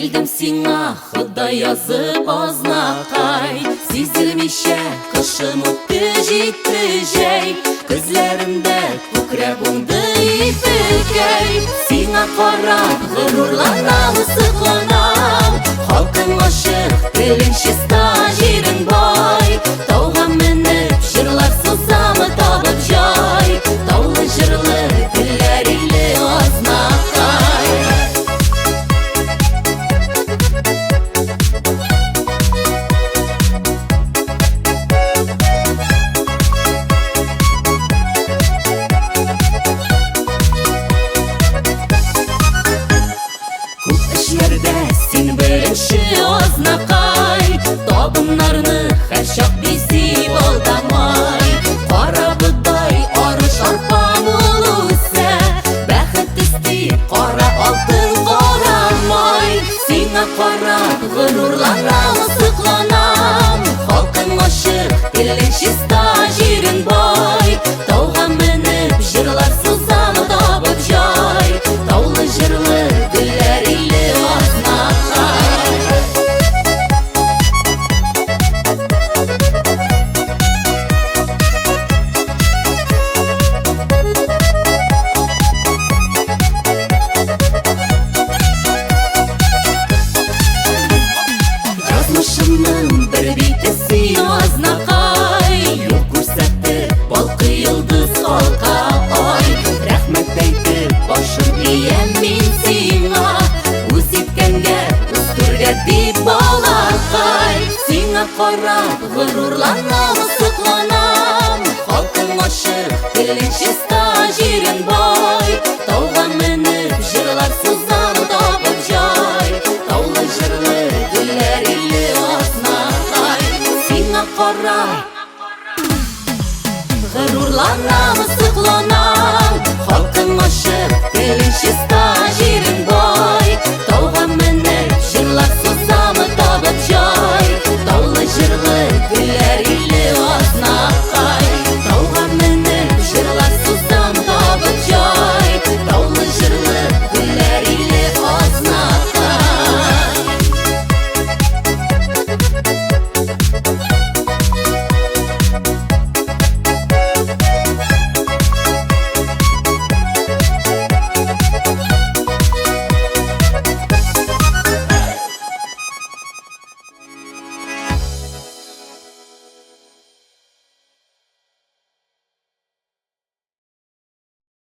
Келдім сиңа Құдай язып азнақай, сезілмеше қышым өтті жетті жай, күзлерімді көкірек оңды ипікей. Сиңа қарап ғырурланам, сықланам, халқың ашық, тілің чиста, жерің бай. Тауға мініп жырлар созамы табып жай, таулы жырлы тіллер илі азнақай. Сен бірінші азнақай, табынларны әр шақ бесіп алдамай. Қара бұдай арыш арпам ол өсі, бәхіт істеп қара алтын қарамай. Сиңа қарап ғырурланам, сықланам, халқың ашық, тілің чиста, жерің бай. Тауға мініп жырлар созамы табып жай, таулы жырлы гүллер илі Yazmışımın bir bitesi aznaqay, yol көрсәтті балқы йылдыз алқа ай. Рәхмәт әйтіп башым ием мен сиңа, үз еткәнгә, үз түргә дип балақай. Сиңа қарап ғырурланам, сықланам, халқың ашық, тілің чиста, жерің бай. Тауға мініп жырлар созам табып жай, таулы жырлы гүлләр илі азнақай. Сиңа қарап ғырурланам, сықланам, халқың ашық, тілің чиста.